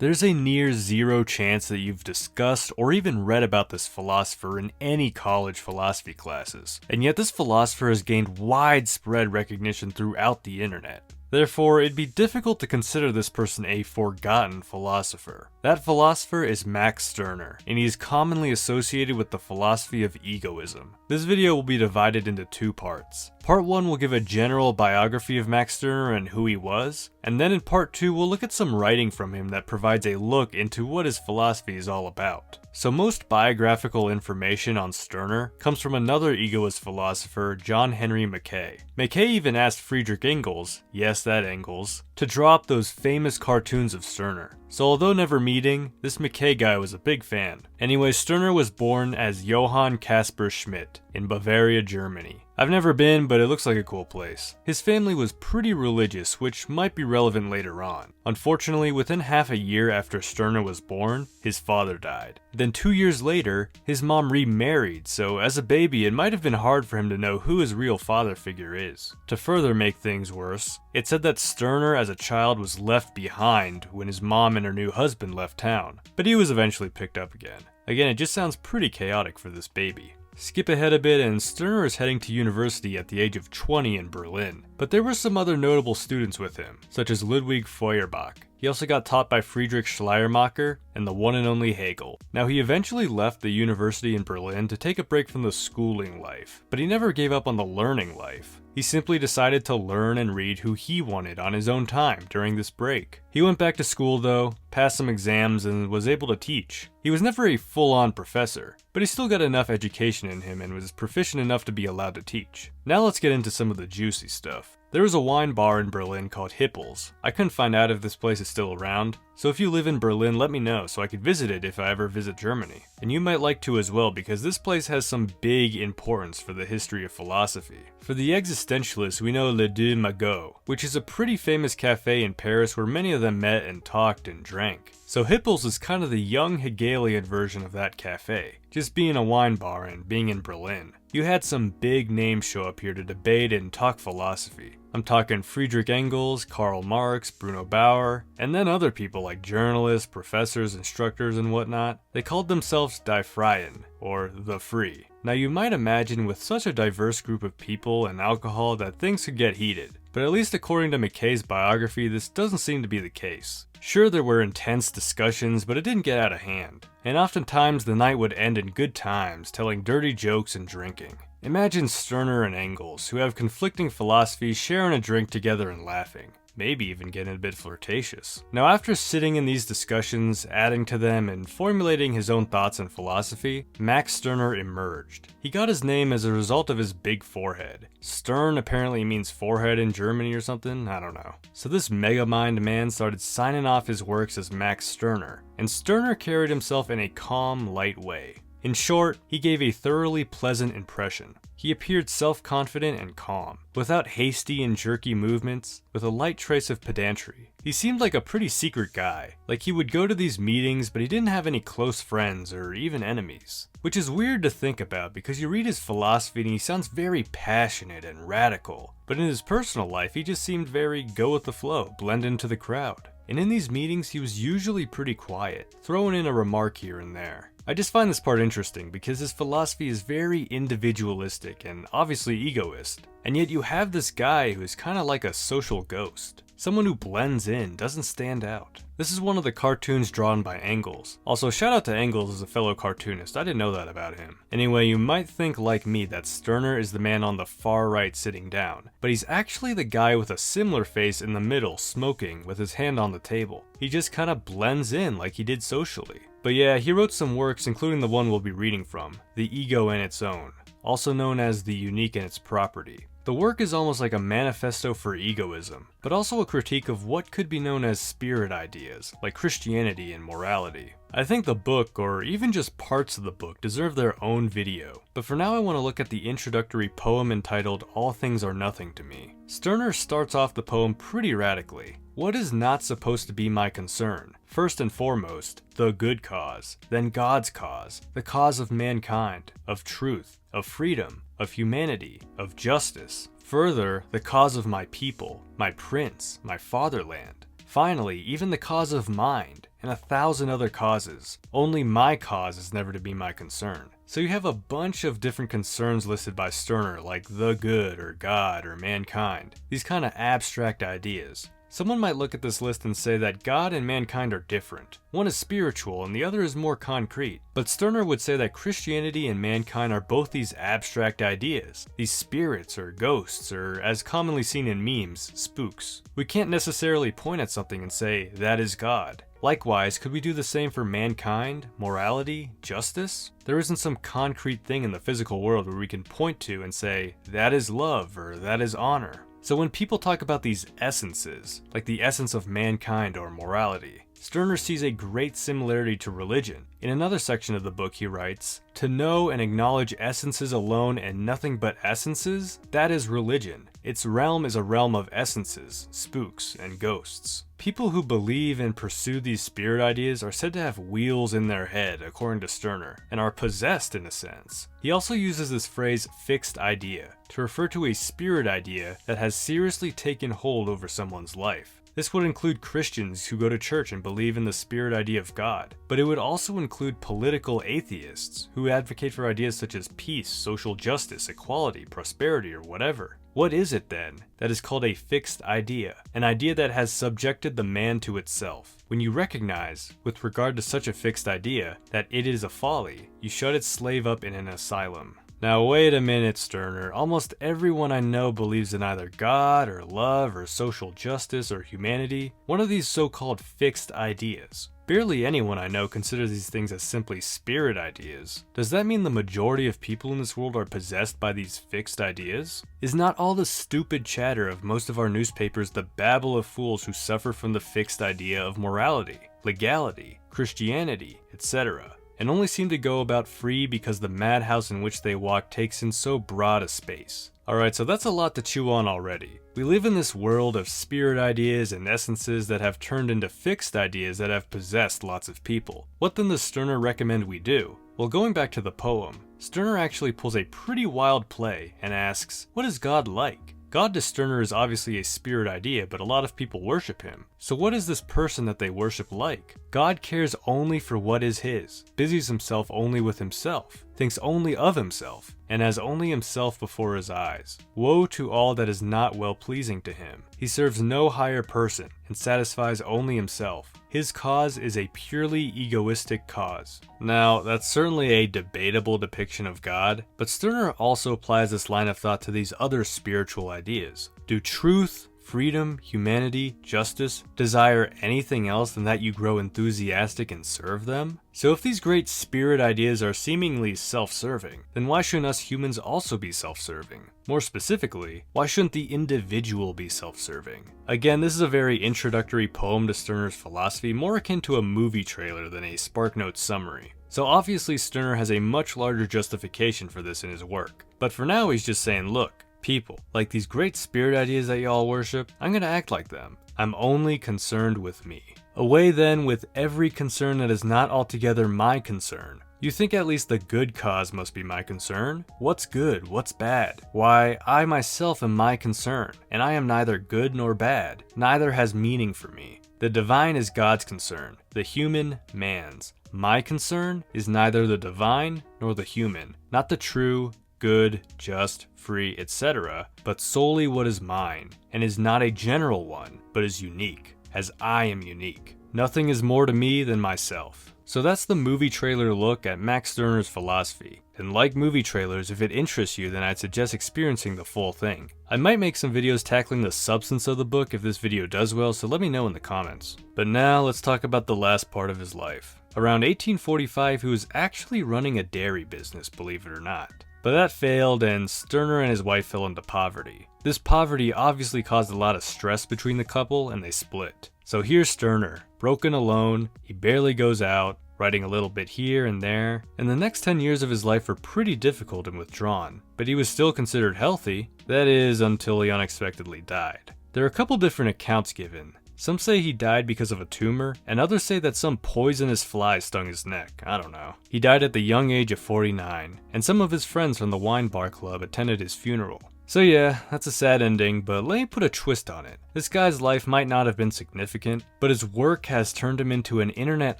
There's a near zero chance that you've discussed or even read about this philosopher in any college philosophy classes, and yet this philosopher has gained widespread recognition throughout the internet. Therefore, it'd be difficult to consider this person a forgotten philosopher. That philosopher is Max Stirner, and he is commonly associated with the philosophy of egoism. This video will be divided into two parts. Part 1 will give a general biography of Max Stirner and who he was, and then in part 2 we'll look at some writing from him that provides a look into what his philosophy is all about. So most biographical information on Stirner comes from another egoist philosopher, John Henry Mackay. Mackay even asked Friedrich Engels, yes that Engels, to draw up those famous cartoons of Stirner. So although never meeting, this Mackay guy was a big fan. Anyway, Stirner was born as Johann Caspar Schmidt in Bavaria, Germany. I've never been, but it looks like a cool place. His family was pretty religious, which might be relevant later on. Unfortunately, within half a year after Stirner was born, his father died. Then 2 years later, his mom remarried, so as a baby it might have been hard for him to know who his real father figure is. To further make things worse, it said that Stirner as a child was left behind when his mom and her new husband left town, but he was eventually picked up again. Again, it just sounds pretty chaotic for this baby. Skip ahead a bit and Stirner is heading to university at the age of 20 in Berlin. But there were some other notable students with him, such as Ludwig Feuerbach. He also got taught by Friedrich Schleiermacher and the one and only Hegel. Now he eventually left the university in Berlin to take a break from the schooling life, but he never gave up on the learning life. He simply decided to learn and read who he wanted on his own time during this break. He went back to school though, passed some exams, and was able to teach. He was never a full-on professor, but he still got enough education in him and was proficient enough to be allowed to teach. Now let's get into some of the juicy stuff. There was a wine bar in Berlin called Hippel's. I couldn't find out if this place is still around, so if you live in Berlin let me know so I could visit it if I ever visit Germany. And you might like to as well because this place has some big importance for the history of philosophy. For the existentialists we know Les Deux Magots, which is a pretty famous cafe in Paris where many of them met and talked and drank. So Hippel's is kind of the young Hegelian version of that cafe, just being a wine bar and being in Berlin. You had some big names show up here to debate and talk philosophy. I'm talking Friedrich Engels, Karl Marx, Bruno Bauer, and then other people like journalists, professors, instructors, and whatnot. They called themselves Die Freien, or the Free. Now you might imagine with such a diverse group of people and alcohol that things could get heated, but at least according to Mackay's biography this doesn't seem to be the case. Sure, there were intense discussions, but it didn't get out of hand, and oftentimes the night would end in good times, telling dirty jokes and drinking. Imagine Stirner and Engels, who have conflicting philosophies, sharing a drink together and laughing. Maybe even getting a bit flirtatious. Now after sitting in these discussions, adding to them, and formulating his own thoughts and philosophy, Max Stirner emerged. He got his name as a result of his big forehead. Stern apparently means forehead in Germany or something, I don't know. So this megamind man started signing off his works as Max Stirner, and Stirner carried himself in a calm, light way. In short, he gave a thoroughly pleasant impression. He appeared self-confident and calm, without hasty and jerky movements, with a light trace of pedantry. He seemed like a pretty secret guy, like he would go to these meetings but he didn't have any close friends or even enemies. Which is weird to think about because you read his philosophy and he sounds very passionate and radical, but in his personal life he just seemed very go with the flow, blend into the crowd. And in these meetings he was usually pretty quiet, throwing in a remark here and there. I just find this part interesting because his philosophy is very individualistic and obviously egoist, and yet you have this guy who is kind of like a social ghost. Someone who blends in, doesn't stand out. This is one of the cartoons drawn by Engels. Also, shout out to Engels as a fellow cartoonist, I didn't know that about him. Anyway, you might think like me that Stirner is the man on the far right sitting down, but he's actually the guy with a similar face in the middle smoking with his hand on the table. He just kind of blends in like he did socially. But yeah, he wrote some works including the one we'll be reading from, The Ego in Its Own, also known as The Unique in Its Property. The work is almost like a manifesto for egoism, but also a critique of what could be known as spirit ideas, like Christianity and morality. I think the book, or even just parts of the book, deserve their own video, but for now I want to look at the introductory poem entitled All Things Are Nothing to Me. Stirner starts off the poem pretty radically. What is not supposed to be my concern? First and foremost, the good cause, then God's cause, the cause of mankind, of truth, of freedom, of humanity, of justice. Further, the cause of my people, my prince, my fatherland. Finally, even the cause of mind, and 1,000 other causes. Only my cause is never to be my concern. So you have a bunch of different concerns listed by Stirner, like the good, or God, or mankind. These kind of abstract ideas. Someone might look at this list and say that God and mankind are different. One is spiritual and the other is more concrete. But Stirner would say that Christianity and mankind are both these abstract ideas, these spirits or ghosts, or as commonly seen in memes, spooks. We can't necessarily point at something and say, that is God. Likewise, could we do the same for mankind, morality, justice? There isn't some concrete thing in the physical world where we can point to and say, that is love or that is honor. So when people talk about these essences, like the essence of mankind or morality, Stirner sees a great similarity to religion. In another section of the book he writes, "To know and acknowledge essences alone and nothing but essences, that is religion. Its realm is a realm of essences, spooks, and ghosts." People who believe and pursue these spirit ideas are said to have wheels in their head, according to Stirner, and are possessed in a sense. He also uses this phrase fixed idea to refer to a spirit idea that has seriously taken hold over someone's life. This would include Christians who go to church and believe in the spirit idea of God, but it would also include political atheists who advocate for ideas such as peace, social justice, equality, prosperity, or whatever. What is it then that is called a fixed idea? An idea that has subjected the man to itself. When you recognize, with regard to such a fixed idea, that it is a folly, you shut its slave up in an asylum. Now wait a minute, Stirner. Almost everyone I know believes in either God or love or social justice or humanity, one of these so-called fixed ideas. Barely anyone I know considers these things as simply spirit ideas. Does that mean the majority of people in this world are possessed by these fixed ideas? Is not all the stupid chatter of most of our newspapers the babble of fools who suffer from the fixed idea of morality, legality, Christianity, etc.? And only seem to go about free because the madhouse in which they walk takes in so broad a space. Alright, so that's a lot to chew on already. We live in this world of spirit ideas and essences that have turned into fixed ideas that have possessed lots of people. What then does Stirner recommend we do? Well, going back to the poem, Stirner actually pulls a pretty wild play and asks, what is God like? God to Stirner is obviously a spirit idea, but a lot of people worship him. So what is this person that they worship like? God cares only for what is his, busies himself only with himself, thinks only of himself, and has only himself before his eyes. Woe to all that is not well-pleasing to him. He serves no higher person, and satisfies only himself. His cause is a purely egoistic cause. Now, that's certainly a debatable depiction of God, but Stirner also applies this line of thought to these other spiritual ideas. Do truth, freedom, humanity, justice desire anything else than that you grow enthusiastic and serve them? So if these great spirit ideas are seemingly self-serving, then why shouldn't us humans also be self-serving? More specifically, why shouldn't the individual be self-serving? Again, this is a very introductory poem to Stirner's philosophy, more akin to a movie trailer than a SparkNotes summary. So obviously Stirner has a much larger justification for this in his work. But for now he's just saying, look, people, like these great spirit ideas that y'all worship, I'm gonna act like them. I'm only concerned with me. Away then with every concern that is not altogether my concern. You think at least the good cause must be my concern? What's good? What's bad? Why, I myself am my concern, and I am neither good nor bad. Neither has meaning for me. The divine is God's concern, the human, man's. My concern is neither the divine nor the human, not the true, good, just, free, etc., but solely what is mine, and is not a general one, but is unique, as I am unique. Nothing is more to me than myself. So that's the movie trailer look at Max Stirner's philosophy. And like movie trailers, if it interests you, then I'd suggest experiencing the full thing. I might make some videos tackling the substance of the book if this video does well, so let me know in the comments. But now let's talk about the last part of his life. Around 1845, he was actually running a dairy business, believe it or not. But that failed, and Stirner and his wife fell into poverty. This poverty obviously caused a lot of stress between the couple, and they split. So here's Stirner, broken alone, he barely goes out, writing a little bit here and there, and the next 10 years of his life were pretty difficult and withdrawn. But he was still considered healthy, that is, until he unexpectedly died. There are a couple different accounts given. Some say he died because of a tumor, and others say that some poisonous fly stung his neck. I don't know. He died at the young age of 49, and some of his friends from the wine bar club attended his funeral. So yeah, that's a sad ending, but let me put a twist on it. This guy's life might not have been significant, but his work has turned him into an internet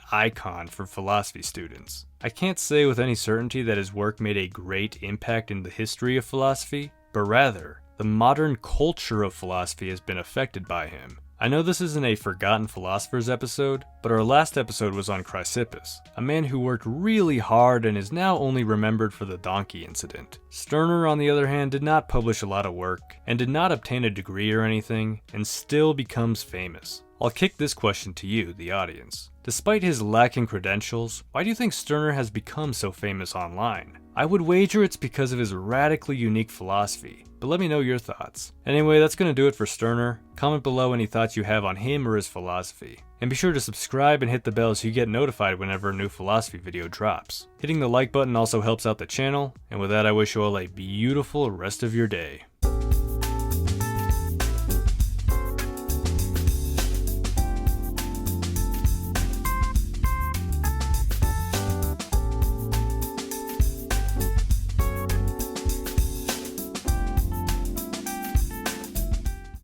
icon for philosophy students. I can't say with any certainty that his work made a great impact in the history of philosophy, but rather, the modern culture of philosophy has been affected by him. I know this isn't a Forgotten Philosophers episode, but our last episode was on Chrysippus, a man who worked really hard and is now only remembered for the donkey incident. Stirner, on the other hand, did not publish a lot of work, and did not obtain a degree or anything, and still becomes famous. I'll kick this question to you, the audience. Despite his lacking credentials, why do you think Stirner has become so famous online? I would wager it's because of his radically unique philosophy, but let me know your thoughts. Anyway, that's gonna do it for Stirner. Comment below any thoughts you have on him or his philosophy. And be sure to subscribe and hit the bell so you get notified whenever a new philosophy video drops. Hitting the like button also helps out the channel, and with that I wish you all a beautiful rest of your day.